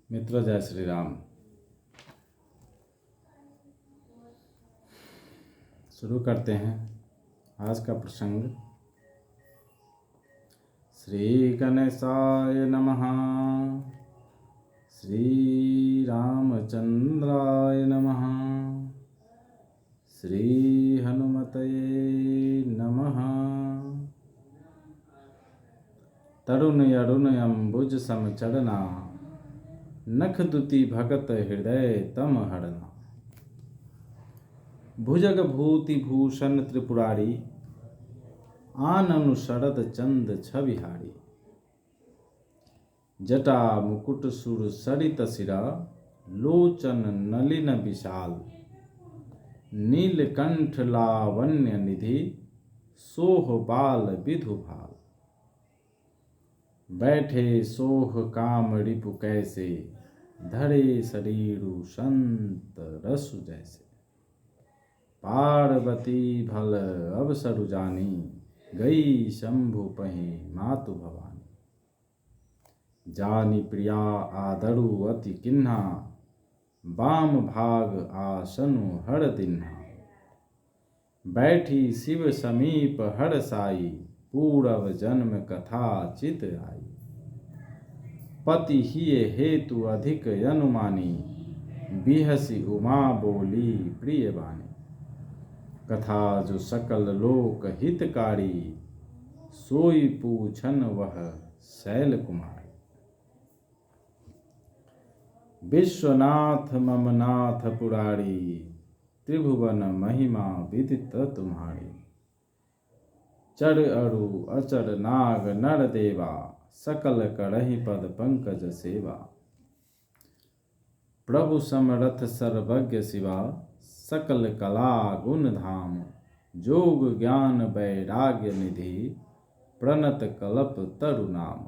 मित्र जय श्री राम। शुरू करते हैं आज का प्रसंग। श्री गणेशाय नमः। श्री रामचंद्राय नमः। श्री हनुमतये नमः। तरुण अरुण अम्बुज सम चढ़ना, नख दुति भगत हृदय तम हरना। भुजग भूति भूषण त्रिपुरारी, आननु शरद चंद छविहारी। जटा मुकुट सुर सरित सिरा, लोचन नलिन विशाल। नीलकंठ लावण्य निधि, सोह बाल विधु भाल। बैठे सोह काम रिपु कैसे, धरे शरीरु संत रसु जैसे। पार्वती भल अवसरु जानी, गई शंभु पहि मातु भवानी। जानी प्रिया आदरु अति किन्हा, बाम भाग आसनु हर दिन्हा। बैठी शिव समीप हर साई, पूरव जन्म कथा चित आई। पति हिये हेतु अधिक अनुमानी, बिहसी उमा बोली प्रिय बानी। कथा जो सकल लोक हितकारी, सोई पूछन वह शैल कुमारी। विश्वनाथ ममनाथ पुरारी, त्रिभुवन महिमा विदित तुम्हारी। चर अरु अचर नाग नर देवा, सकल करहि पद पंकज सेवा। प्रभु समरथ सर्वज्ञ शिवा, सकल कला गुण धाम। जोग ज्ञान वैराग्य निधि, प्रणत कल्प तरु नाम।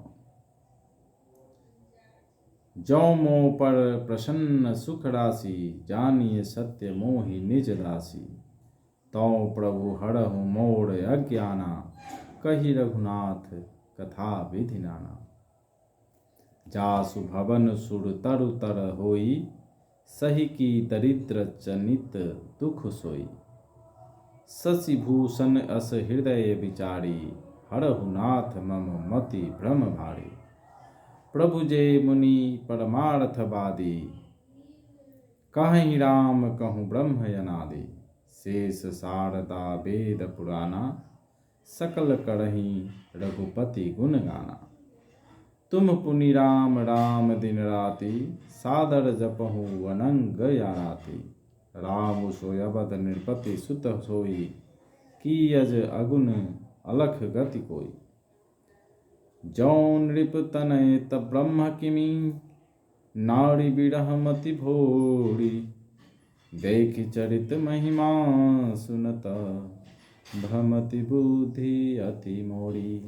जौ मोह पर प्रसन्न सुख राशि, जानिए सत्य मोहि निज दासी। तौ प्रभु हरहु मोर अज्ञाना, कहि रघुनाथ कथा विधि नाना। जासु भवन सुर तरु तर होई, सही की दरिद्र चनित दुख सोई। शशि भूषण अस हृदय विचारी, हरहु नाथ मम मति भ्रम भारी। प्रभु जे मुनि परमार्थवादी, कहहि राम कहूँ ब्रह्म अनादि। शेष शारदा वेद पुराना, सकल करहि रघुपति गुण गाना। तुम पुनि राम राम दिन राति, सादर जपहु अनंग याराति। राम सोय अवध नृपति सुत सोई, कीअज अगुन अलख गति कोई। जौ नृप तनय तब ब्रह्म किमी, नारी बिरह मति भोरी। देखि चरित महिमा सुनत, भ्रमति बुद्धि अति मोरी।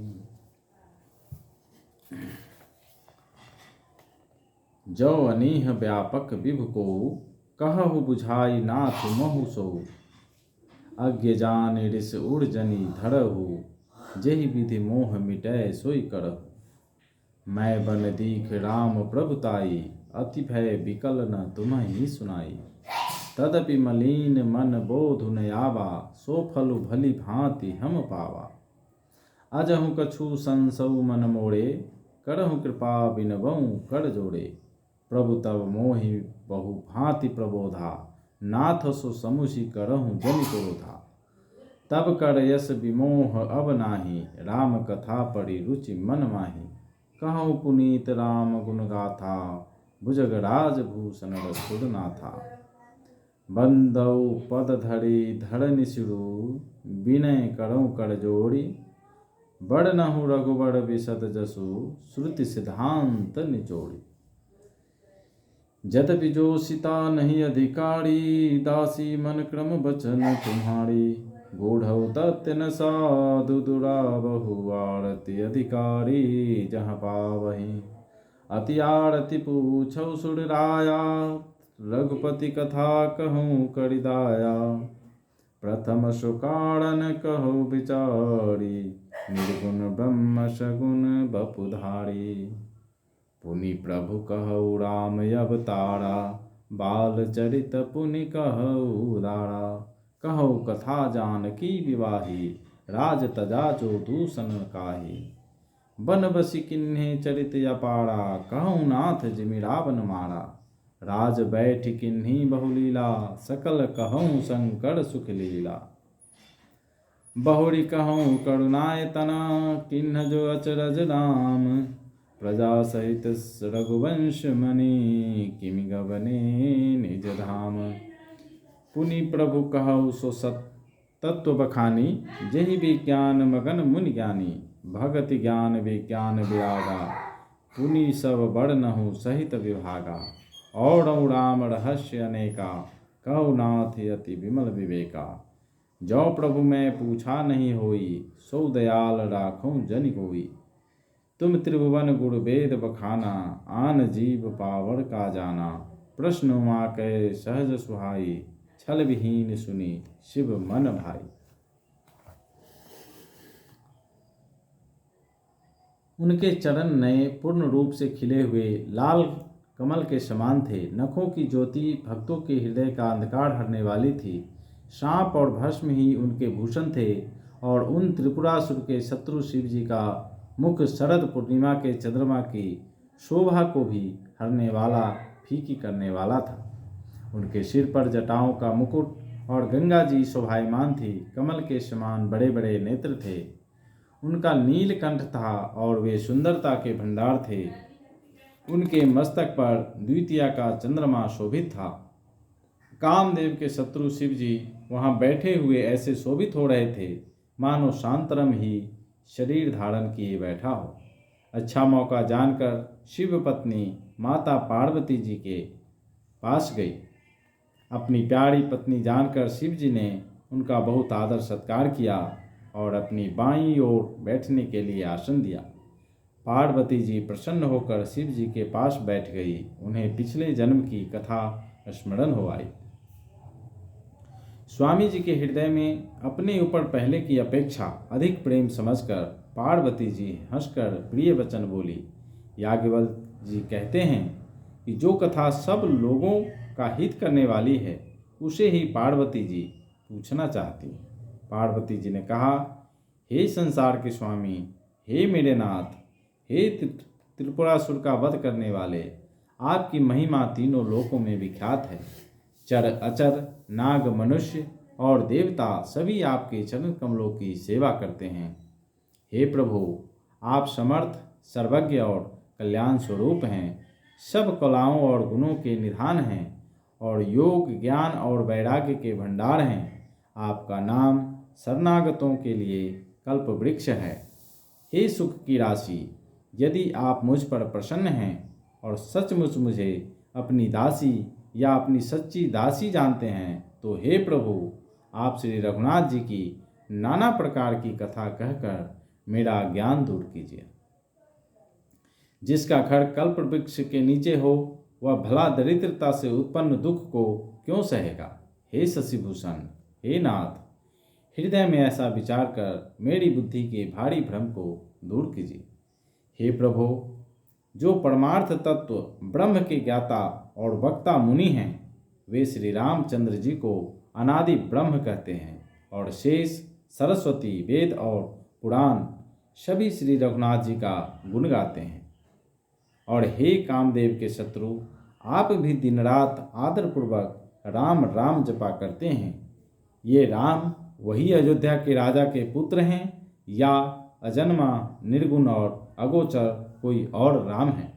जो अनीह व्यापक विभु को, कहु बुझाई नाथ महु सो। अज्ञ जान ऋष उड़ जनि धरहु, जेहि विधि मोह मिटै सोई करहु। मैं बन दीख राम प्रभुताई, अति भय विकल न तुम्हि सुनाई। तदपि मलीन मन बोधु न आवा, सो फलु भली भांति हम पावा। अजहु कछु संसौ मन मोड़े, करहु कृपा बिनवऊँ कर जोड़े। प्रभु तब मोहि बहु भांति प्रबोधा, नाथ सो समुझि करहु जनि क्रोधा। तब कर यस विमोह अब नाही, राम कथा पढ़ि रुचि मन माही। कहूँ पुनीत राम गुण गाथा, भुजग राज भूषण रसुर नाथा। बंदौ पद धरि धरनि सिरु, विनय करौं कर जोड़ी। बड़नहु रघुबर विशद जसु, श्रुति सिद्धांत निचोड़ी। जदपि जो सीता नहीं अधिकारी, दासी मन क्रम बचन तुम्हारी। गूढ़ौ तत्य न साधु दुराबहु, आरती अधिकारी जहाँ पावहीं। अति आरती पूछौ सुर राया, रघुपति कथा कहूँ करिदाया। प्रथम सुकारण कहु विचारी, निर्गुण ब्रह्म सगुण बपुधारी। पुनि प्रभु कहु राम अवतारा, बाल चरित पुनि कहु उदारा। कहु कथा जानकी विवाही, राज तजा जो दूषण काहि। बन बसी किन्हे चरित अपारा, कहु नाथ जिमि रावण मारा। राज बैठ किन्ही बहुलीला, सकल कहूँ शंकर सुख लीला। बहुरी कहूँ करुणाय तना, किन्ह जो अचरज नाम। प्रजा सहित रघुवंश मनि, किमि गवने निज धाम। पुनि प्रभु कहु सो सत तत्व बखानी, जेहि विज्ञान मगन मुनि ज्ञानी। भगति ज्ञान विज्ञान विरागा, पुनि सब बड़नहु सहित विभागा। और राम रहस्य अनेका, कहु नाथ अति विमल विवेका। जो प्रभु मैं पूछा नहीं होई, सो दयाल राखूं जनि कोई। तुम त्रिभुवन गुण वेद बखाना, आन जीव पावर का जाना। प्रश्न उमा कै सहज सुहाई, छल विहीन सुनी शिव मन भाई। उनके चरण नए पूर्ण रूप से खिले हुए लाल कमल के समान थे। नखों की ज्योति भक्तों के हृदय का अंधकार हरने वाली थी। सांप और भस्म ही उनके भूषण थे, और उन त्रिपुरासुर के शत्रु शिव जी का मुख शरद पूर्णिमा के चंद्रमा की शोभा को भी हरने वाला, फीकी करने वाला था। उनके सिर पर जटाओं का मुकुट और गंगा जी शोभायमान थी। कमल के समान बड़े बड़े नेत्र थे। उनका नीलकंठ था और वे सुंदरता के भंडार थे। उनके मस्तक पर द्वितीया का चंद्रमा शोभित था। कामदेव के शत्रु शिव जी वहां बैठे हुए ऐसे शोभित हो रहे थे, मानो शांतरम ही शरीर धारण किए बैठा हो। अच्छा मौका जानकर शिव पत्नी माता पार्वती जी के पास गई। अपनी प्यारी पत्नी जानकर शिव जी ने उनका बहुत आदर सत्कार किया और अपनी बाईं ओर बैठने के लिए आसन दिया। पार्वती जी प्रसन्न होकर शिव जी के पास बैठ गई। उन्हें पिछले जन्म की कथा स्मरण हो आई। स्वामी जी के हृदय में अपने ऊपर पहले की अपेक्षा अधिक प्रेम समझकर पार्वती जी हंसकर प्रिय वचन बोली। याज्ञवल्क्य जी कहते हैं कि जो कथा सब लोगों का हित करने वाली है, उसे ही पार्वती जी पूछना चाहती है। पार्वती जी ने कहा, हे संसार के स्वामी, हे मेरे नाथ, हे त्रिपुरासुर का वध करने वाले, आपकी महिमा तीनों लोकों में विख्यात है। चर अचर, नाग, मनुष्य और देवता सभी आपके चरण कमलों की सेवा करते हैं। हे प्रभु, आप समर्थ, सर्वज्ञ और कल्याण स्वरूप हैं। सब कलाओं और गुणों के निधान हैं और योग, ज्ञान और वैराग्य के भंडार हैं। आपका नाम शरणागतों के लिए कल्प वृक्ष है। हे सुख की राशि, यदि आप मुझ पर प्रसन्न हैं और सचमुच मुझे अपनी दासी या अपनी सच्ची दासी जानते हैं, तो हे प्रभु, आप श्री रघुनाथ जी की नाना प्रकार की कथा कहकर मेरा ज्ञान दूर कीजिए। जिसका घर कल्प वृक्ष के नीचे हो, वह भला दरिद्रता से उत्पन्न दुख को क्यों सहेगा। हे शशिभूषण, हे नाथ, हृदय में ऐसा विचार कर मेरी बुद्धि के भारी भ्रम को दूर कीजिए। हे प्रभु, जो परमार्थ तत्व ब्रह्म के ज्ञाता और वक्ता मुनि हैं, वे श्री रामचंद्र जी को अनादि ब्रह्म कहते हैं, और शेष, सरस्वती, वेद और पुराण सभी श्री रघुनाथ जी का गुण गाते हैं। और हे कामदेव के शत्रु, आप भी दिन रात आदरपूर्वक राम राम जपा करते हैं। ये राम वही अयोध्या के राजा के पुत्र हैं या अजन्मा, निर्गुण और अगोचर कोई और राम है?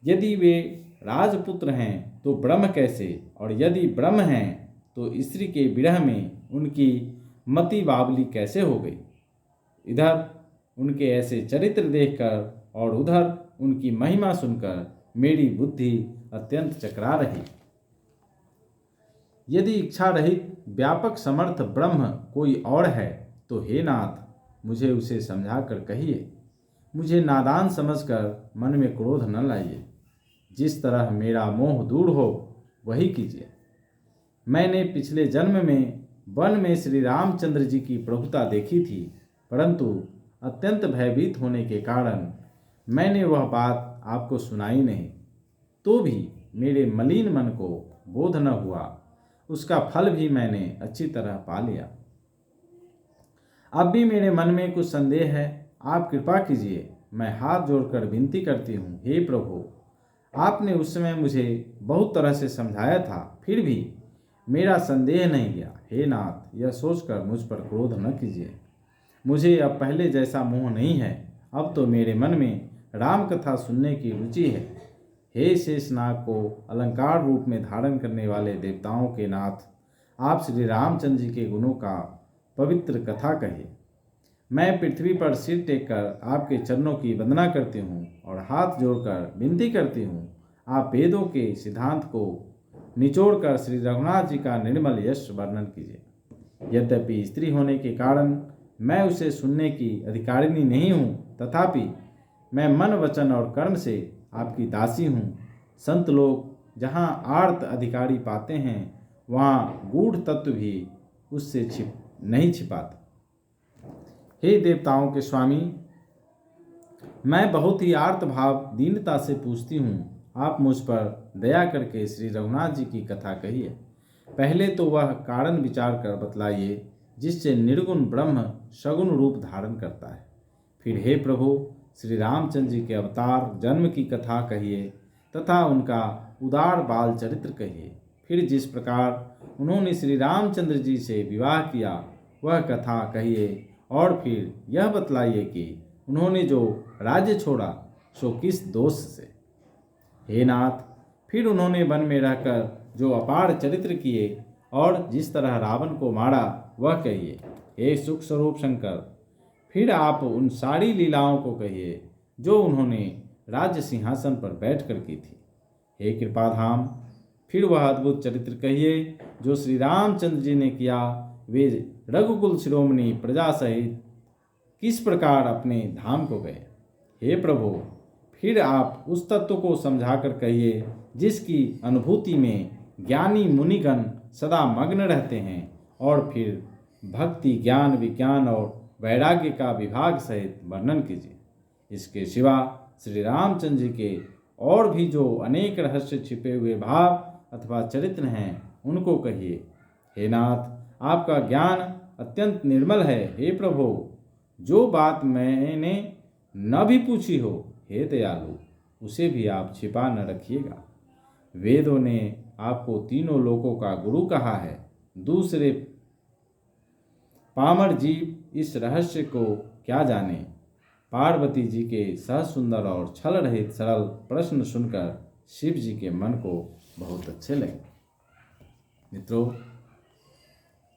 यदि वे राजपुत्र हैं तो ब्रह्म कैसे, और यदि ब्रह्म हैं तो स्त्री के विरह में उनकी मति बावली कैसे हो गई? इधर उनके ऐसे चरित्र देखकर और उधर उनकी महिमा सुनकर मेरी बुद्धि अत्यंत चकरा रही। यदि इच्छा रहित व्यापक समर्थ ब्रह्म कोई और है, तो हे नाथ, मुझे उसे समझा कर कहिए। मुझे नादान समझकर मन में क्रोध न लाइए। जिस तरह मेरा मोह दूर हो, वही कीजिए। मैंने पिछले जन्म में वन में श्री रामचंद्र जी की प्रभुता देखी थी, परंतु अत्यंत भयभीत होने के कारण मैंने वह बात आपको सुनाई नहीं, तो भी मेरे मलिन मन को बोध न हुआ, उसका फल भी मैंने अच्छी तरह पा लिया। अब भी मेरे मन में कुछ संदेह है, आप कृपा कीजिए। मैं हाथ जोड़कर विनती करती हूँ, हे प्रभु, आपने उस समय मुझे बहुत तरह से समझाया था, फिर भी मेरा संदेह नहीं गया। हे नाथ, यह सोचकर मुझ पर क्रोध न कीजिए। मुझे अब पहले जैसा मोह नहीं है, अब तो मेरे मन में राम कथा सुनने की रुचि है। हे शेषनाग को अलंकार रूप में धारण करने वाले देवताओं के नाथ, आप श्री रामचंद्र जी के गुणों का पवित्र कथा कहिए। मैं पृथ्वी पर सिर टेककर आपके चरणों की वंदना करती हूँ और हाथ जोड़कर विनती करती हूँ, आप वेदों के सिद्धांत को निचोड़कर श्री रघुनाथ जी का निर्मल यश वर्णन कीजिए। यद्यपि स्त्री होने के कारण मैं उसे सुनने की अधिकारिणी नहीं हूँ, तथापि मैं मन वचन और कर्म से आपकी दासी हूँ। संत लोग जहाँ आर्त अधिकारी पाते हैं, वहाँ गूढ़ तत्व भी उससे नहीं छिपाता। हे देवताओं के स्वामी, मैं बहुत ही आर्त भाव दीनता से पूछती हूँ, आप मुझ पर दया करके श्री रघुनाथ जी की कथा कहिए। पहले तो वह कारण विचार कर बतलाइए जिससे निर्गुण ब्रह्म सगुण रूप धारण करता है। फिर हे प्रभु, श्री रामचंद्र जी के अवतार जन्म की कथा कहिए तथा उनका उदार बाल चरित्र कहिए। फिर जिस प्रकार उन्होंने श्री रामचंद्र जी से विवाह किया वह कथा कहिए, और फिर यह बतलाइए कि उन्होंने जो राज्य छोड़ा सो किस दोष से। हे नाथ, फिर उन्होंने वन में रहकर जो अपार चरित्र किए और जिस तरह रावण को मारा वह कहिए। हे सुख स्वरूप शंकर, फिर आप उन सारी लीलाओं को कहिए जो उन्होंने राज्य सिंहासन पर बैठकर की थी। हे कृपाधाम, फिर वह अद्भुत चरित्र कहिए जो श्री रामचंद्र जी ने किया। वे रघुकुल शिरोमणि प्रजा सहित किस प्रकार अपने धाम को गए। हे प्रभु, फिर आप उस तत्व को समझाकर कहिए जिसकी अनुभूति में ज्ञानी मुनिगण सदा मग्न रहते हैं, और फिर भक्ति, ज्ञान, विज्ञान और वैराग्य का विभाग सहित वर्णन कीजिए। इसके सिवा श्री रामचंद्र जी के और भी जो अनेक रहस्य छिपे हुए भाव अथवा चरित्र हैं उनको कहिए। हे नाथ, आपका ज्ञान अत्यंत निर्मल है। हे प्रभु, जो बात मैंने न भी पूछी हो, हे दयालु, उसे भी आप छिपा न रखिएगा। वेदों ने आपको तीनों लोकों का गुरु कहा है। दूसरे पामर जीव इस रहस्य को क्या जाने। पार्वती जी के सहज सुंदर और छल रहित सरल प्रश्न सुनकर शिव जी के मन को बहुत अच्छे लगे। मित्रों,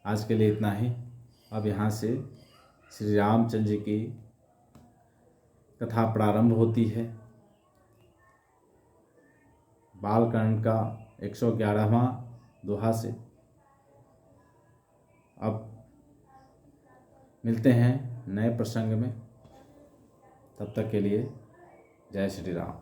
आज के लिए इतना ही। अब यहाँ से श्री रामचंद्र जी की कथा प्रारंभ होती है। बालकांड का 111वां दोहा से। अब मिलते हैं नए प्रसंग में, तब तक के लिए जय श्री राम।